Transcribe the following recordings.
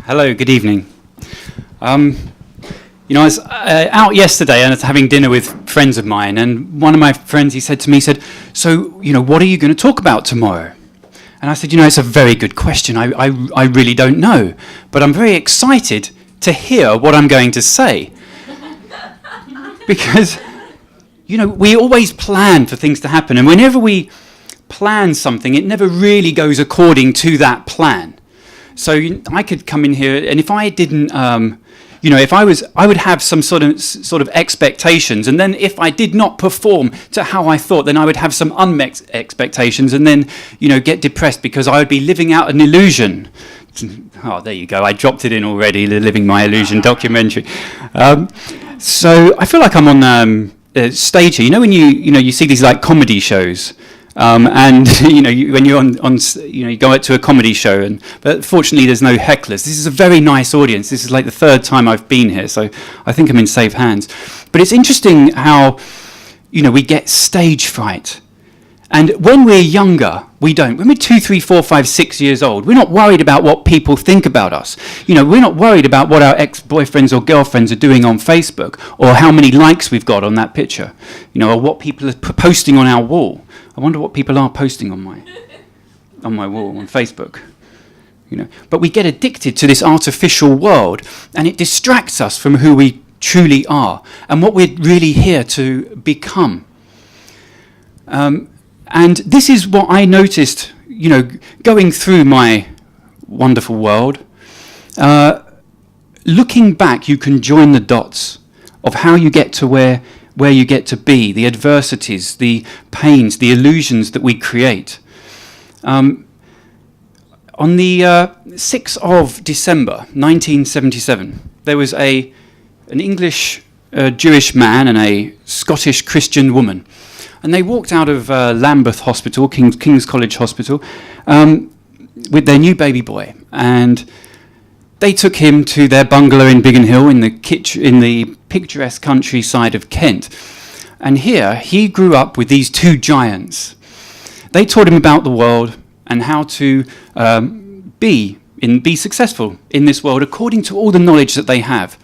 Hello, good evening. I was out yesterday and I was having dinner with friends of mine, and one of my friends, he said to me, so, what are you going to talk about tomorrow? And I said, it's a very good question. I really don't know, but I'm very excited to hear what I'm going to say. Because, we always plan for things to happen, and whenever we plan something, it never really goes according to that plan. So I could come in here, and if I didn't, I would have some sort of expectations, and then if I did not perform to how I thought, then I would have some unmet expectations, and then, get depressed because I would be living out an illusion. Oh, there you go. I dropped it in already, the Living My Illusion documentary. So I feel like I'm on stage here. When you see these like comedy shows. And when you're on you go out to a comedy show, but fortunately there's no hecklers. This is a very nice audience. This is like the third time I've been here, so I think I'm in safe hands. But it's interesting how we get stage fright, and when we're younger, we don't. When we're 2, 3, 4, 5, 6 years old, we're not worried about what people think about us. We're not worried about what our ex-boyfriends or girlfriends are doing on Facebook, or how many likes we've got on that picture, or what people are posting on our wall. I wonder what people are posting on my wall on Facebook. But we get addicted to this artificial world, and it distracts us from who we truly are and what we're really here to become. And this is what I noticed, going through my wonderful world. Looking back, you can join the dots of how you get to where you get to be, the adversities, the pains, the illusions that we create. On the 6th of December, 1977, there was an English Jewish man and a Scottish Christian woman. And they walked out of Lambeth Hospital, King's College Hospital, with their new baby boy. And they took him to their bungalow in Biggin Hill in the picturesque countryside of Kent. And here he grew up with these two giants. They taught him about the world and how to be successful in this world according to all the knowledge that they have.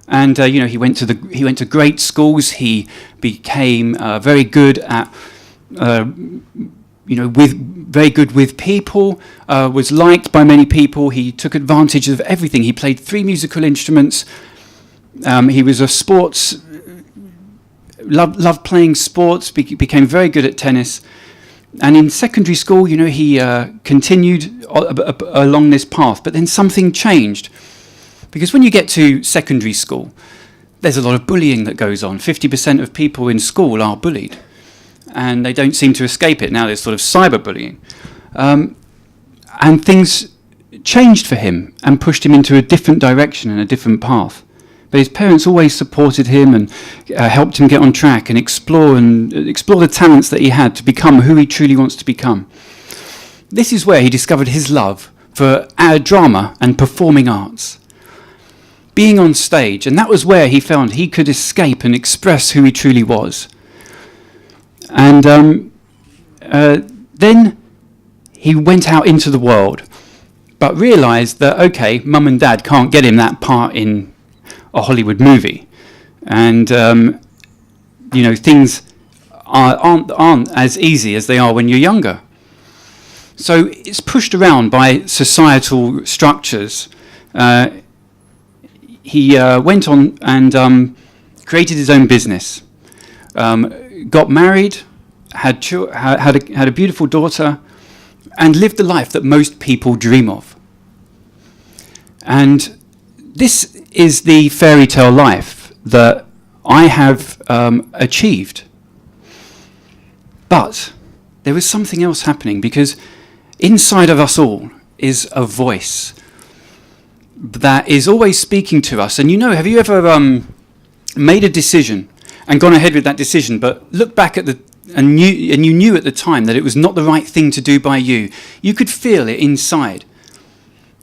And he went to great schools. He became very good at very good with people, was liked by many people. He took advantage of everything. He played 3 musical instruments. He was a sports, loved playing sports, became very good at tennis. And in secondary school, he continued along this path. But then something changed. Because when you get to secondary school, there's a lot of bullying that goes on. 50% of people in school are bullied. And they don't seem to escape it. Now there's sort of cyberbullying. And things changed for him and pushed him into a different direction and a different path. But his parents always supported him and helped him get on track and explore the talents that he had to become who he truly wants to become. This is where he discovered his love for drama and performing arts. Being on stage, and that was where he found he could escape and express who he truly was. And then he went out into the world, but realised that, okay, mum and dad can't get him that part in a Hollywood movie. And, things aren't as easy as they are when you're younger. So it's pushed around by societal structures. He went on and created his own business. Got married, had a beautiful daughter, and lived the life that most people dream of. And this is the fairy tale life that I have achieved. But there was something else happening, because inside of us all is a voice that is always speaking to us. And have you ever made a decision and gone ahead with that decision, but looked back at you knew at the time that it was not the right thing to do by you? You could feel it inside,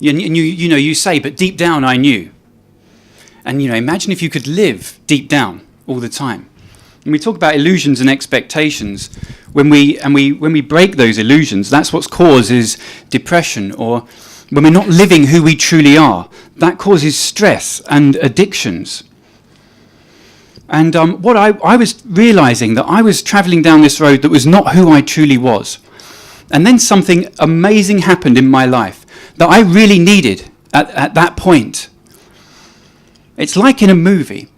and you say, but deep down I knew. And imagine if you could live deep down all the time. And we talk about illusions and expectations. When we break those illusions, that's what causes depression or when we're not living who we truly are, that causes stress and addictions. And what I was realizing that I was traveling down this road that was not who I truly was. And then something amazing happened in my life that I really needed at that point. It's like in a movie,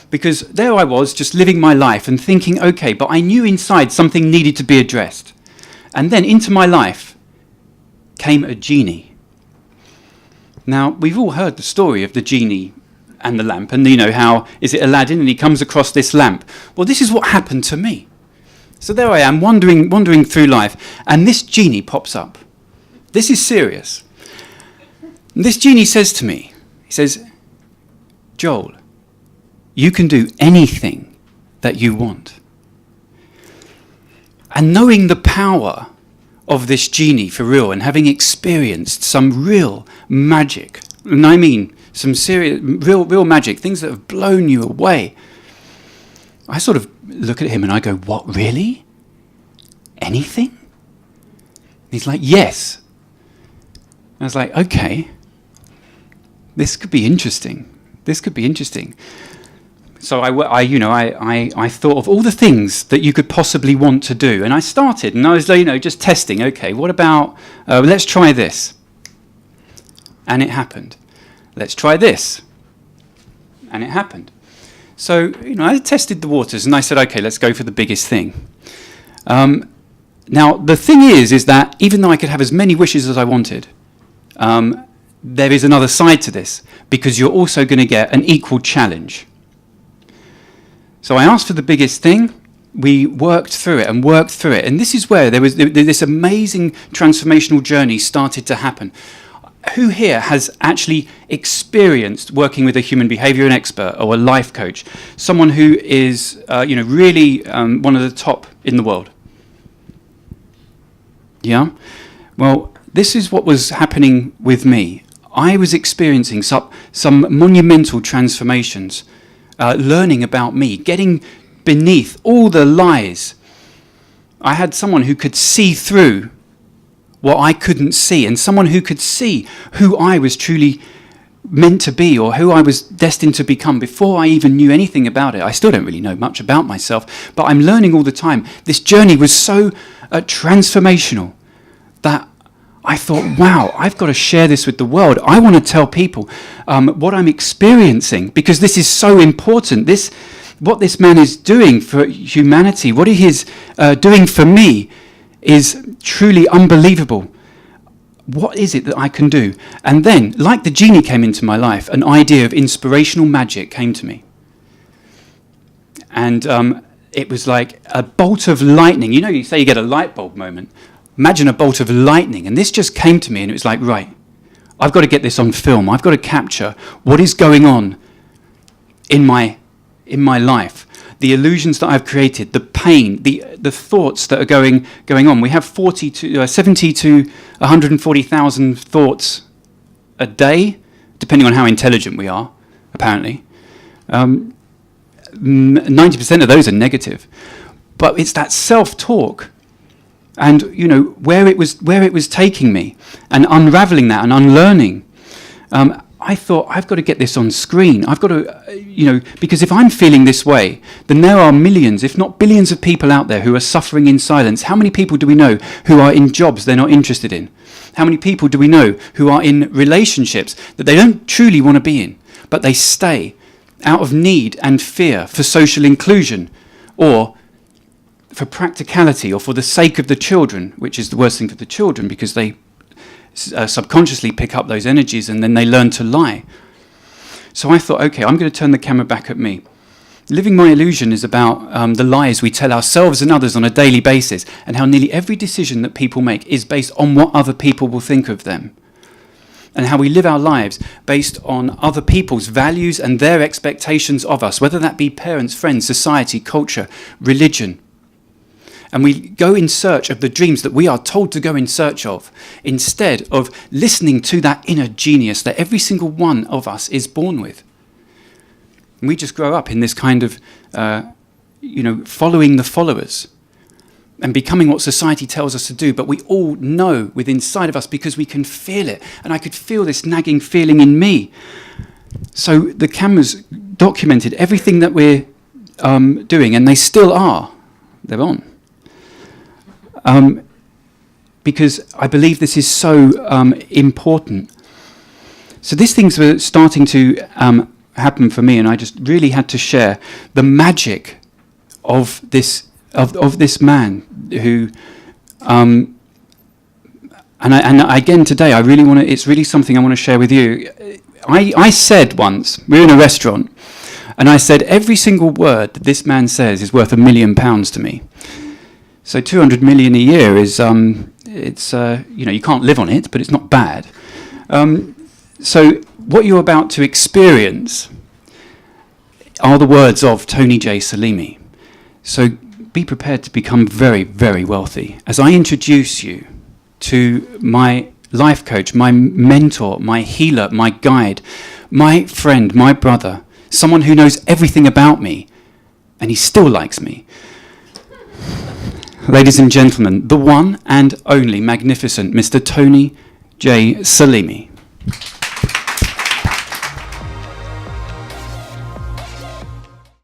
because there I was just living my life and thinking, okay, but I knew inside something needed to be addressed. And then into my life came a genie. Now, we've all heard the story of the genie and the lamp, and you know how, is it Aladdin, and he comes across this lamp. Well, this is what happened to me. So there I am, wandering through life, and this genie pops up. This is serious. And this genie says to me, he says, Joel, you can do anything that you want. And knowing the power of this genie for real, and having experienced some real magic, and I mean some serious, real magic, things that have blown you away, I sort of look at him and I go, what, really? Anything? And he's like, yes. I was like, okay, this could be interesting. This could be interesting. So I thought of all the things that you could possibly want to do, and I started, and I was, just testing. Okay, what about let's try this, and it happened. Let's try this, and it happened. So I tested the waters, and I said, okay, let's go for the biggest thing. Now the thing is that even though I could have as many wishes as I wanted, there is another side to this, because you're also going to get an equal challenge. So I asked for the biggest thing. We worked through it, and this is where this amazing transformational journey started to happen. Who here has actually experienced working with a human behavior expert or a life coach, someone who is really one of the top in the world? Yeah? Well, this is what was happening with me. I was experiencing some monumental transformations, learning about me, getting beneath all the lies. I had someone who could see through what I couldn't see, and someone who could see who I was truly meant to be, or who I was destined to become before I even knew anything about it. I still don't really know much about myself, but I'm learning all the time. This journey was so transformational that I thought, wow, I've got to share this with the world. I want to tell people what I'm experiencing, because this is so important. What this man is doing for humanity, what he is doing for me, is truly unbelievable. What is it that I can do? And then, like the genie came into my life, an idea of inspirational magic came to me. And it was like a bolt of lightning. You say you get a light bulb moment. Imagine a bolt of lightning. And this just came to me, and it was like, right, I've got to get this on film. I've got to capture what is going on in my life. The illusions that I've created, the pain, the thoughts that are going on. We have 70 to 140,000 thoughts a day, depending on how intelligent we are, apparently. 90% of those are negative. But it's that self-talk, and where it was taking me, and unraveling that and unlearning. I thought, I've got to get this on screen. I've got to, because if I'm feeling this way, then there are millions, if not billions of people out there who are suffering in silence. How many people do we know who are in jobs they're not interested in? How many people do we know who are in relationships that they don't truly want to be in, but they stay out of need and fear for social inclusion, or for practicality, or for the sake of the children, which is the worst thing for the children, because they subconsciously pick up those energies, and then they learn to lie. So I thought, okay, I'm going to turn the camera back at me. Living My Illusion is about the lies we tell ourselves and others on a daily basis, and how nearly every decision that people make is based on what other people will think of them, and how we live our lives based on other people's values and their expectations of us, whether that be parents, friends, society, culture, religion. And we go in search of the dreams that we are told to go in search of, instead of listening to that inner genius that every single one of us is born with. And we just grow up in this kind of, following the followers. and becoming what society tells us to do, but we all know within inside of us because we can feel it. And I could feel this nagging feeling in me. So the cameras documented everything that we're doing, and they still are. They're on. Because I believe this is so important. So these things were starting to happen for me, and I just really had to share the magic of this man who, and again today, I really want to. It's really something I want to share with you. I said once, we were in a restaurant, and I said every single word that this man says is worth £1 million to me. So 200 million a year is you can't live on it, but it's not bad. So what you're about to experience are the words of Tony J. Salimi. So be prepared to become very, very wealthy. As I introduce you to my life coach, my mentor, my healer, my guide, my friend, my brother, someone who knows everything about me, and he still likes me. Ladies and gentlemen, the one and only magnificent Mr. Tony J. Salimi.